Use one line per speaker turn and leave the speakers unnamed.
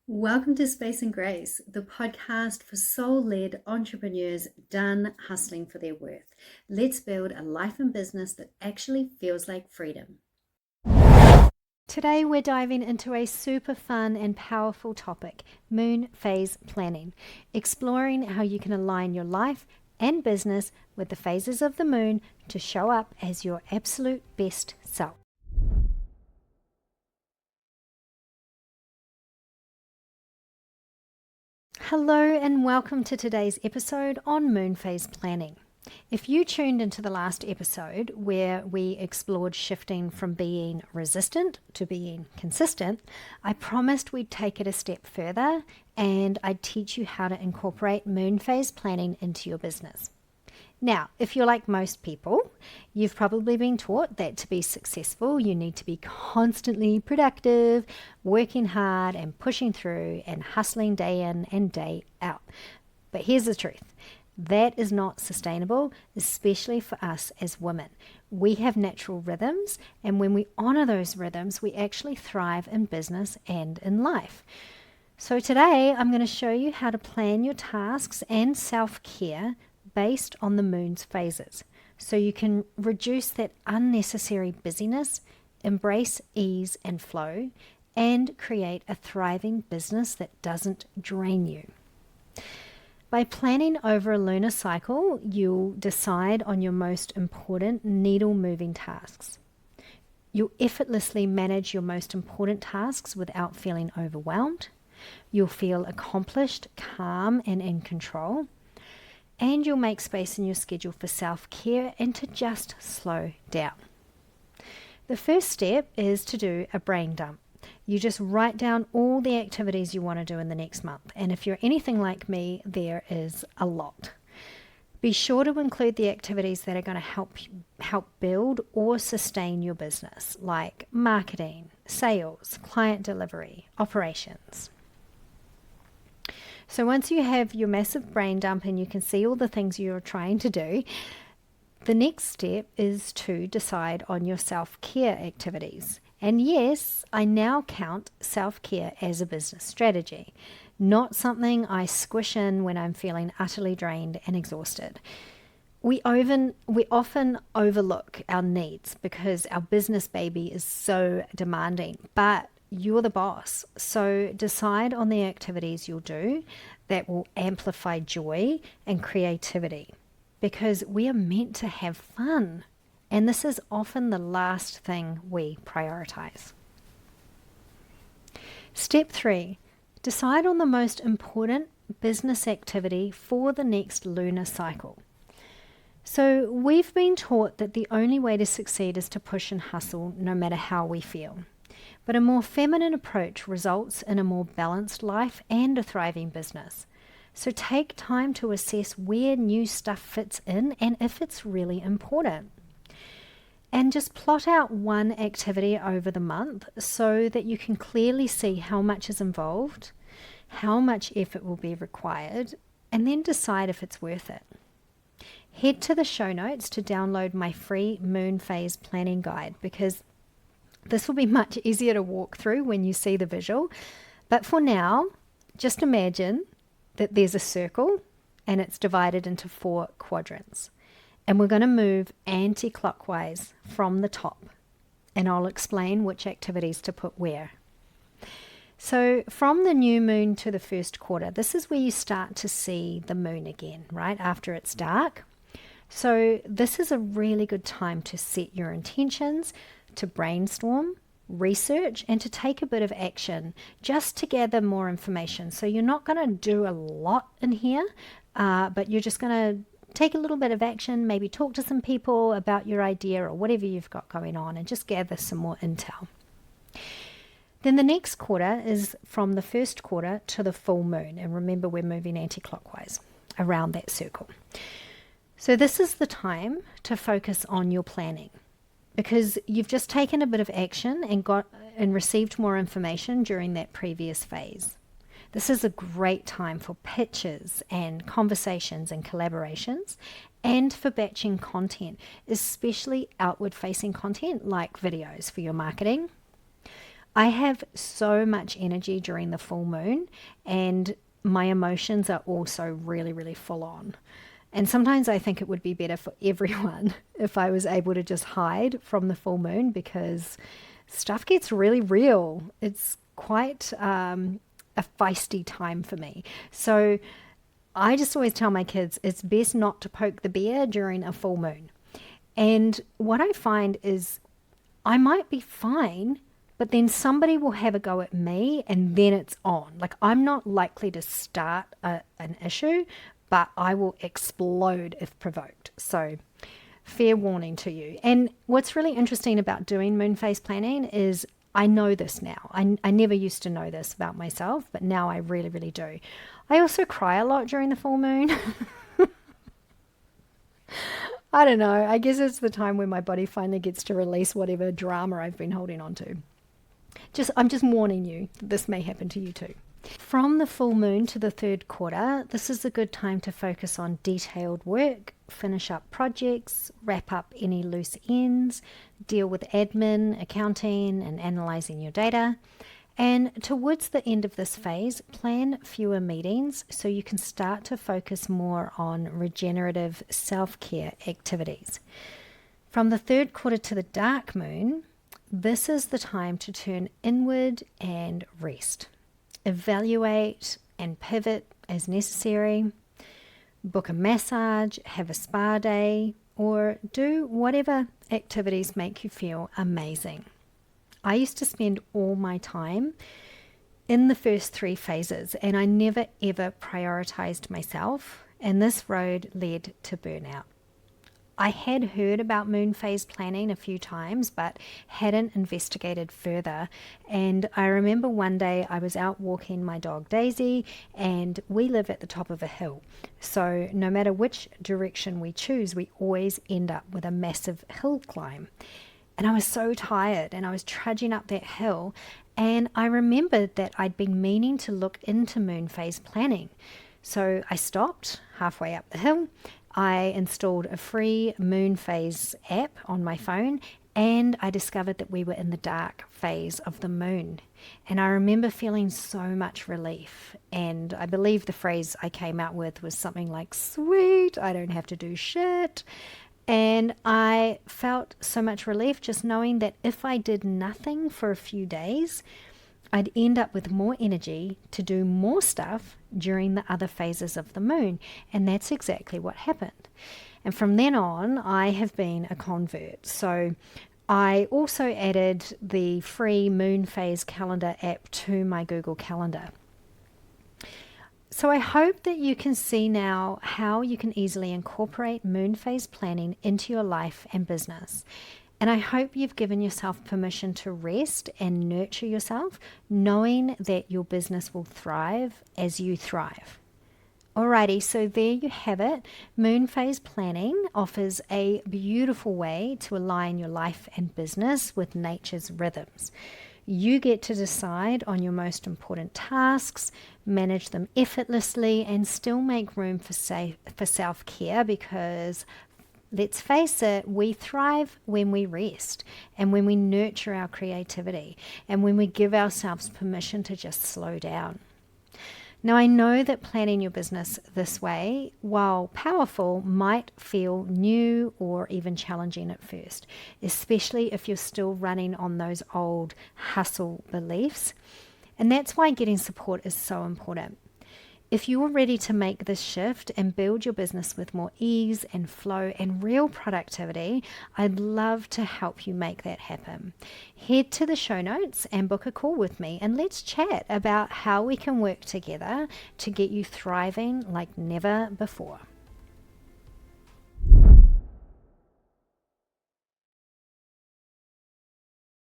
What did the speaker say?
Welcome to Space and Grace, the podcast for soul-led entrepreneurs done hustling for their worth. Let's build a life and business that actually feels like freedom. Today we're diving into a super fun and powerful topic, moon phase planning, exploring how you can align your life and business with the phases of the moon to show up as your absolute best self. Hello and welcome to today's episode on moon phase planning. If you tuned into the last episode where we explored shifting from being resistant to being consistent, I promised we'd take it a step further and I'd teach you how to incorporate moon phase planning into your business. Now, if you're like most people, you've probably been taught that to be successful, you need to be constantly productive, working hard and pushing through and hustling day in and day out. But here's the truth. That is not sustainable, especially for us as women. We have natural rhythms, and when we honor those rhythms, we actually thrive in business and in life. So today, I'm going to show you how to plan your tasks and self-care based on the moon's phases, so you can reduce that unnecessary busyness, embrace ease and flow, and create a thriving business that doesn't drain you. By planning over a lunar cycle, you'll decide on your most important needle-moving tasks. You'll effortlessly manage your most important tasks without feeling overwhelmed. You'll feel accomplished, calm, and in control. And you'll make space in your schedule for self-care and to just slow down. The first step is to do a brain dump. You just write down all the activities you want to do in the next month. And if you're anything like me, there is a lot. Be sure to include the activities that are going to help build or sustain your business, like marketing, sales, client delivery, operations. So once you have your massive brain dump and you can see all the things you're trying to do, the next step is to decide on your self-care activities. And yes, I now count self-care as a business strategy, not something I squish in when I'm feeling utterly drained and exhausted. We often overlook our needs because our business baby is so demanding, but you're the boss. So decide on the activities you'll do that will amplify joy and creativity, because we are meant to have fun. And this is often the last thing we prioritize. Step 3, decide on the most important business activity for the next lunar cycle. So we've been taught that the only way to succeed is to push and hustle no matter how we feel. But a more feminine approach results in a more balanced life and a thriving business. So take time to assess where new stuff fits in and if it's really important. And just plot out one activity over the month so that you can clearly see how much is involved, how much effort will be required, and then decide if it's worth it. Head to the show notes to download my free moon phase planning guide, because this will be much easier to walk through when you see the visual. But for now, just imagine that there's a circle and it's divided into 4 quadrants. And we're going to move anti-clockwise from the top. And I'll explain which activities to put where. So from the new moon to the first quarter, this is where you start to see the moon again, right? After it's dark. So this is a really good time to set your intentions, to brainstorm, research, and to take a bit of action just to gather more information. So you're not going to do a lot in here, but you're just going to take a little bit of action, maybe talk to some people about your idea or whatever you've got going on, and just gather some more intel. Then the next quarter is from the first quarter to the full moon. And remember, we're moving anti-clockwise around that circle. So this is the time to focus on your planning, because you've just taken a bit of action and received more information during that previous phase. This is a great time for pitches and conversations and collaborations, and for batching content, especially outward facing content like videos for your marketing. I have so much energy during the full moon, and my emotions are also really, really full on. And sometimes I think it would be better for everyone if I was able to just hide from the full moon, because stuff gets really real. It's quite a feisty time for me. So I just always tell my kids it's best not to poke the bear during a full moon. And what I find is I might be fine, but then somebody will have a go at me and then it's on. Like, I'm not likely to start an issue, but I will explode if provoked. So fair warning to you. And what's really interesting about doing moon phase planning is I know this now. I never used to know this about myself, but now I really, really do. I also cry a lot during the full moon. I don't know. I guess it's the time when my body finally gets to release whatever drama I've been holding on to. I'm just warning you that this may happen to you too. From the full moon to the third quarter, this is a good time to focus on detailed work, finish up projects, wrap up any loose ends, deal with admin, accounting, and analyzing your data. And towards the end of this phase, plan fewer meetings so you can start to focus more on regenerative self-care activities. From the third quarter to the dark moon, this is the time to turn inward and rest. Evaluate and pivot as necessary. Book a massage, have a spa day, or do whatever activities make you feel amazing. I used to spend all my time in the first 3 phases, and I never ever prioritized myself, and this road led to burnout. I had heard about moon phase planning a few times, but hadn't investigated further. And I remember one day I was out walking my dog Daisy, and we live at the top of a hill. So no matter which direction we choose, we always end up with a massive hill climb. And I was so tired, and I was trudging up that hill, and I remembered that I'd been meaning to look into moon phase planning. So I stopped halfway up the hill. I installed a free moon phase app on my phone, and I discovered that we were in the dark phase of the moon. And I remember feeling so much relief. And I believe the phrase I came out with was something like, "Sweet, I don't have to do shit." And I felt so much relief just knowing that if I did nothing for a few days, I'd end up with more energy to do more stuff during the other phases of the moon. And that's exactly what happened. And from then on, I have been a convert. So I also added the free moon phase calendar app to my Google Calendar. So I hope that you can see now how you can easily incorporate moon phase planning into your life and business. And I hope you've given yourself permission to rest and nurture yourself, knowing that your business will thrive as you thrive. Alrighty, so there you have it. Moon phase planning offers a beautiful way to align your life and business with nature's rhythms. You get to decide on your most important tasks, manage them effortlessly, and still make room for self-care, because let's face it, we thrive when we rest and when we nurture our creativity and when we give ourselves permission to just slow down. Now, I know that planning your business this way, while powerful, might feel new or even challenging at first, especially if you're still running on those old hustle beliefs. And that's why getting support is so important. If you're ready to make this shift and build your business with more ease and flow and real productivity, I'd love to help you make that happen. Head to the show notes and book a call with me, and let's chat about how we can work together to get you thriving like never before.